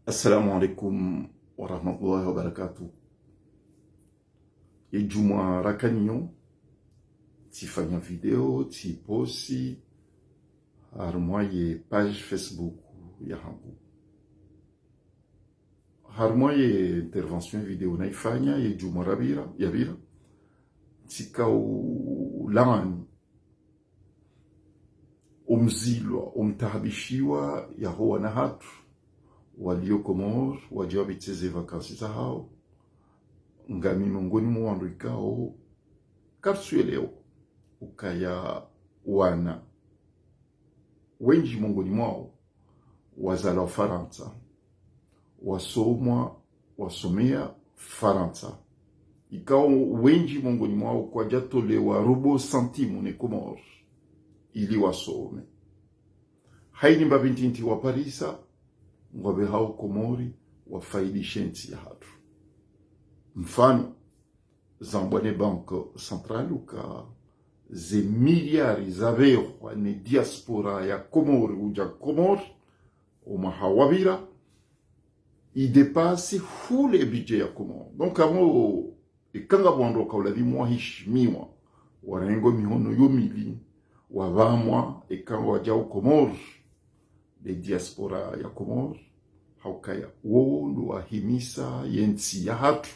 Assalamu alaikum wa rahmatullahi wa barakatuh. Ijuma rakanyo tifanya video tiposi harmoye page Facebook ya hangu. Harmoye intervention video naifanya ijuma rabira yabira tika ulani umzilwa umtahabishiwa yahowa na hatu walio Komor wajua biteze vakansi za hao ngami miongoni mwa wandu ikao kapsueleo ukaya wana wengi miongoni mwao wazala Faransa wasomea Faransa ikao wengi miongoni mwao kwa jatolewa robo santimu ne Komor ili wasome haini mbabintinti wa Parisa ngwabe hao Komori wafaidishe nchi ya hatu. Mfano zambwane banko central uka ze miliari zavewa ne diaspora ya Komori uja Komori umahawabira idepasi hule budget ya Komori. Donc amo ikanga bwando kauladi mwahishimiwa warengo mihono yomili wavamwa ikanga wajao Komori de diaspora ya Komor haukaya wolo wahimisa yensi ya hatu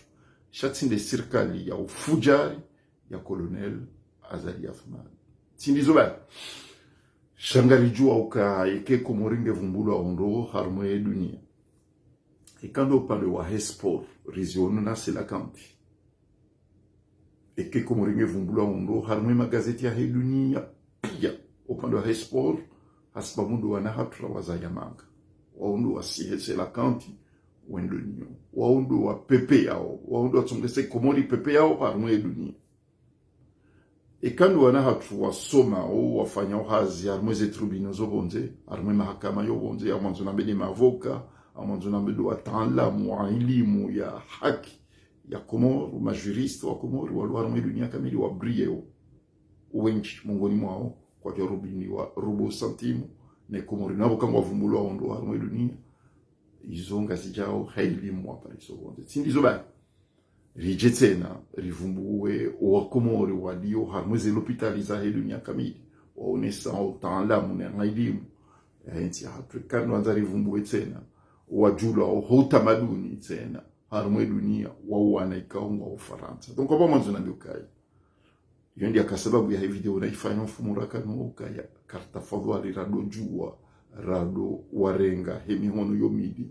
shatsinde serikali ya ufujari ya Colonel Azali Athman tindizo ba shangari jua uka eke Komoringe vumbulu ondo harmoye dunia ikando pale wa hesport rizionu na sela kanti eke Komoringe vumbulu ondo harmoye magazeti ya dunia pia upande wa hesport hasba mundu wana hatra wazayamanga waundu wa sihese la kanti wendo niyo waundu wa pepe yao waundu wa tsongese Komori pepe yao harumwe dunia ikandu wana hatu wasoma o wafanya hazi harumwe ze tribunaux zo bonze harumwe mahakama yo bonze ya mwanzo na mbele mavoka mwanzo na mbele wataalamu wa elimu ya haki ya Komori majuriste wa Komori wa harumwe dunia kamili wa brio wengi mongoni mwao kwa jorubini wa robo santimu ne Komori nabo kangwa vumbulu wa ondo harumwe dunia izonga zijao haili mwa pariso bonde tindizo ba rijetena rivumbuwe wa Komori walio harumwe ze l'hôpitaliza he dunia kamili waonesa utaalamu na elimu nchi Afrika nwanza rivumbuwe tena wajula utamaduni tena harumwe dunia wawana ikaonga Ufaransa. Donc kwa mwanzo na ndukai yondi akasababu ya hii video naifanya mfumura kanuka ya karta fadhali rado jua rado warenga hemi hono yomidi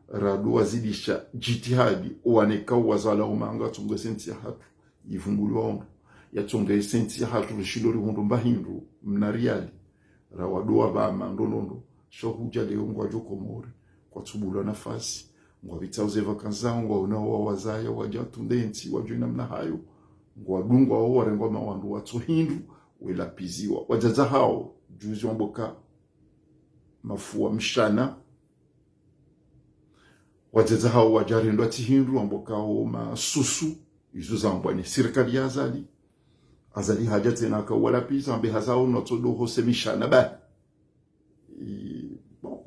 rado wazidisha jitihadi uwaneka wazala umanga tunga senti ya hatu ivumbulu waondo ya tunga senti ya hatu rishidori hondo mbahindu mnariali rawado wabama ndonondo shohuja leo ngwa Komori kwa tubula nafasi ngwa vitauze vakanza ngwa unao wazaya wajatundensi wajoina mna hayo ngwadungwa wao warengwa mawandu watu hindu welapiziwa wajaza hao juzi wamboka mafua mshana wajaza hao wajarendwa tihindu wamboka wao masusu izo zambwa ni serikali ya azali haja tena ka walapiza ambe hazao notodo hose mishana ba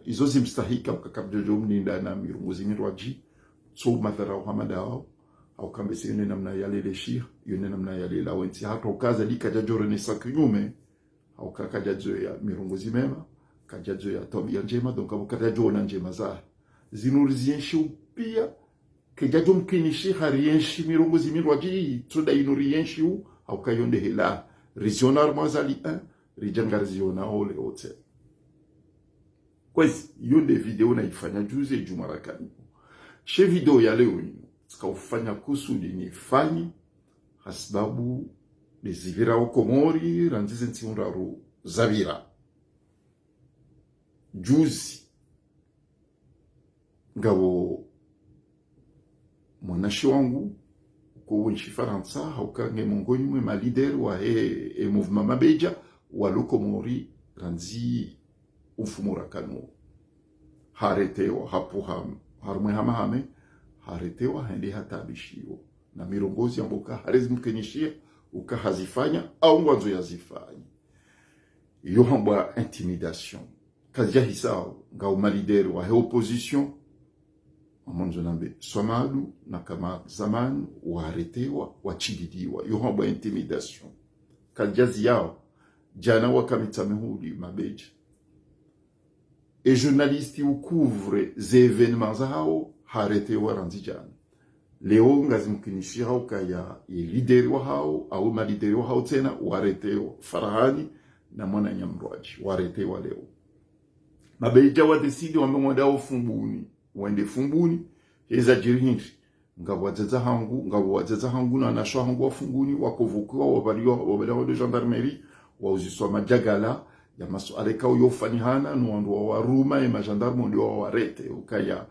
izo zimstahika kakabjo mninda na mirunguzi mirwaji so mathara hamadao au kambesi yone namna yale leshir yone namna yale lawenti hata ukaza likaja jorene sakinyume au kakaja ya mirunguzi mema kaja ya tabia njema donc abo kaja jona njema za zinurizienshi pia keja mkinishi harienshi mirunguzi mirwaji toda inurienshi au kayonde hela rizionar mazali rijangarziona ole ote kwezi yonde video naifanya juzi jumarakani she video ya leo ufanya kusudi nifanye hasbabu nizivira wa Komori ranzize ntiundaru zavira juzi ngabo mwanashi wangu kwa nchi Faransa haukange mongoni mwe malider wa mouvement mabeja wa Komori ranzi ufumura kanu haretewa hapo harumwe hamahame haretewa hende hatabishiwa na mirongozi ya mboka harezi mkenishia uka hazifanya au ngwanzo yazifanya iyo hambwa intimidation kazia hisao nga umalideri wa opposition amonzo nambe Somadu na kama zamani waretewa wachididiwa yohamba intimidation kajazi yao jana wakamitsamehuli mabeja et journaliste ou couvre ces événements zao haretewa ranzijana leo ngazimkinishia hao kaya leader wa hao au ma leader wa hao tena waretewa Farahani na mwana Nyamrwaji waretewa leo mabeja wa decide wamemwenda ufumbuni wende fumbuni heza jirihinji ngabo hangu na nashwa hangu wafunguni wakovukiwa wabaliwa de gendarmerie wauziswa majagala ya masuala kao yofanihana nuandu wa waruma ema gendarme ndio warete ukaya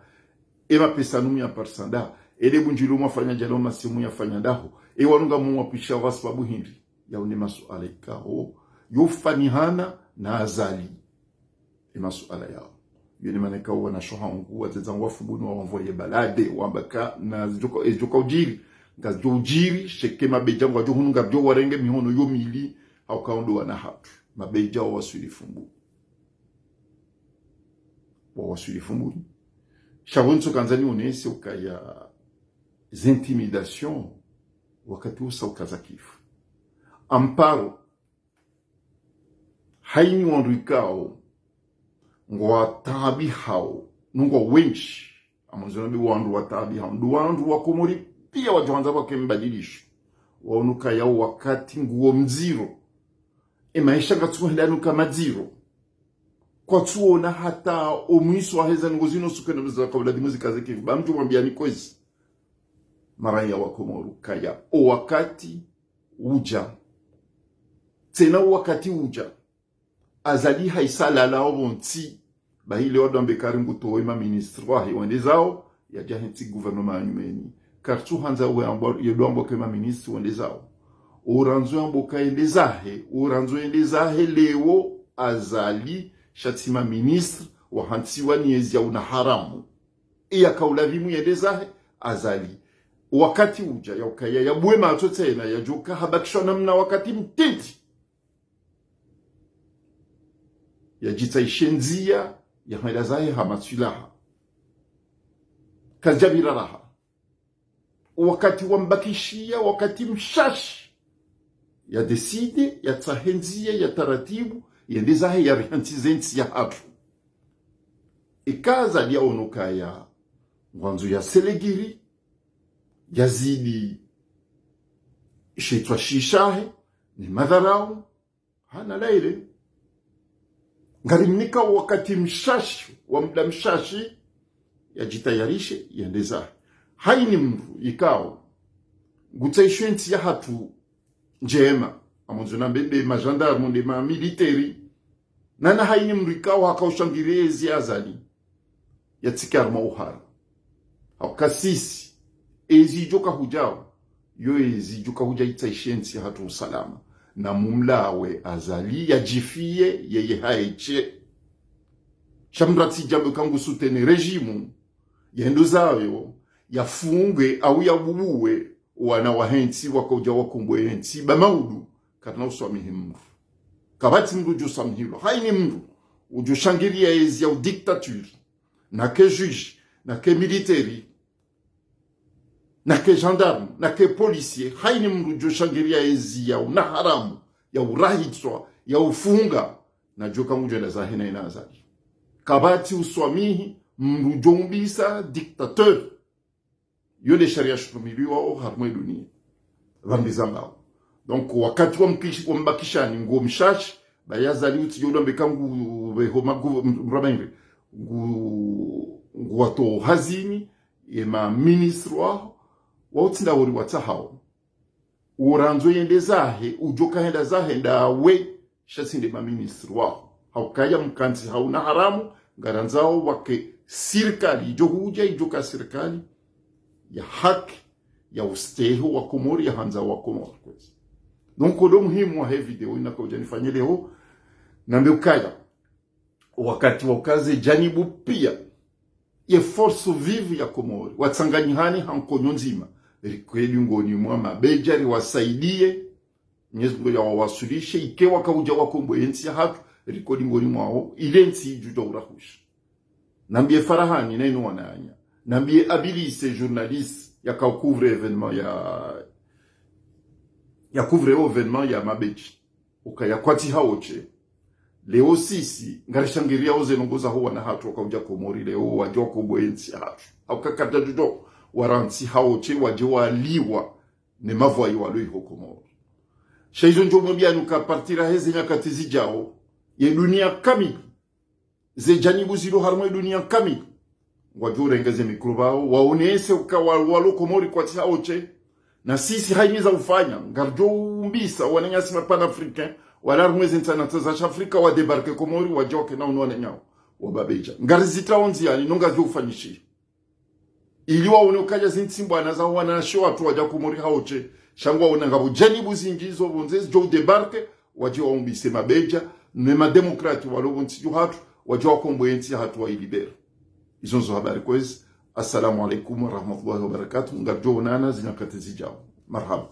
ema pesa numi ya parsanda ede bunjilu mwafanya jalo masimu ya fanya daho wanunga mwapisha wa sababu hindi ya une masuala kao yofanihana na azali masuala yao yoni maneka wana shohangu wazezangu wafumbuni wawanvoye balade wambaka na joka ujiri ngazi ujiri sheke mabeja wajo hununga bjo warenge mihono yomili haukaondo wana hatu mabeja wawasuli fumbu shavonso kanzani unese ukaya zintimidation wakati usa ukazakifu amparo haini wanduikao ngwa tabi hao nungo wench amazona bi wandu wa tabi hao ndu wandu wa Komori pia wajoanza wakembadilisha waonuka yao wakati nguo mziro maisha gatsuhendanu kama zero kwa tuona hata omwiso aheza ngozino sukena za kabla di muzika zake bamtu mwambia ni kwezi maraya wa Komoro kaya o wakati uja tena wakati uja azali haisala lao bonti bahile wadambe karingu toema ministre wa wende zao ya jahenti gouvernement nyumeni kartu hanza we ambo yedombo kema ministre wende zao uranzo amboka ende zahe leo azali shatima ministre wa hantiwa niezi ya una haramu iya kaulavimu yende zahe azali wakati uja ya ukaya ya buwe mato tena ya joka habakishona mna wakati mtenti ya jita ishenzia ya haida zahe hamatwilaha kazjabira raha wakati wambakishia wakati mshashi ya decide ya tsahenzia ya taratibu ya ndizahe ya rihantizensi ya hatu ikaza liya onoka ya mwanzo ya selegiri ya zidi ishetwa shishahe ni madharau hana laile ngarimnika wakati mshashi wa mda mshashi ya jitayarishe ya ndizahe haini mru ikao gutaishwensi ya hatu njema amonzona mbebe majandarmu nde ma militeri nana haini mrikao hakaushangirie azali ya tsikarma uhara hakasisi ezijoka hujao yo ezijoka huja itaishensi hatu usalama na mumlawe azali ya jifie yeye haiche shamrati jambo kangu sutene rejimu yendo zayo ya funge au ya bubuwe wana wahensi wakoja wakumbwe hensi bamaudu kana uswamihi mru kabati mru jusamhilo haini mru ujushangiria ezi ya dictature na ke juge na ke militeri na ke gendarme na ke policier haini mru ujushangiria ezi ya una haramu ya urahitwa ya ufunga na joka mujenda za hena inazali kabati uswamihi mru jombisa dictateur yole sharia shumiliwa o harmwe dunia vambizambao donc wakati wa mbakishani ngo mshashi bayazali uti yolo mbekangu behoma mrabenre ngu wato hazini ema ministre wa utinda wori watahao uranzo yende zahe ujoka henda zahe ndawe shasinde ma ministre wa haukaya mkanzi hauna haramu ngaranzao wake serikali ijohuja ijoka serikali ya haki ya usteho wa Komori ya hanza wa Komori kwezi. Donc odo muhimu wa hii video inakoja nifanye leo nambe ukaya wakati wa ukaze janibu pia ye force vive ya Komori watsanganyihani hankonyo nzima rikweli ngoni mwa mabejari wasaidie Mwenyezi Mungu ya wawasulishe ike wakauja wakombo yensi ya hatu rikodi ngoni mwao ile nsi juja urahusha nambie Farahani neno wananya Nambie habilise journaliste yaka couvre événement ya couvre événement ya mabeji ukaya kwati haoche leo sisi ngarishangiria oze nongoza ho wana hatu wakauja komori leo wajua kubwenzi hatu haukakata judo waransi haoche waje waliwa ne mavoi waloi ho komori shaizo njo mwambia nuka partira hezi nyakati zijao ye dunia kamili ze janibu zilo harmo dunia kamili wajua engeze mikrobao waonese ukawa walo komori kwati haoche na sisi haimiza ufanya ngarjo umbisa wananyasi mapana africain wala rumwezi ntana za Afrika wa debarke komori wa joke na unwane nyao wababeja ngarizitra onzi yani nonga vyo ufanyishi ili waone ukaja zintimbo anaza wana show watu waja komori haoche shangwa unangabo janibu zingizo bonzezi jo debarke wajua umbise mabeja nema demokrati walobo ntiju hatu wajua kombo enti hatu wa ilibera izonzo habari kwezi. Assalamu alaikum wa rahmatullahi wa barakatuh. Ngarjo nana zinyakati zijao marhaba.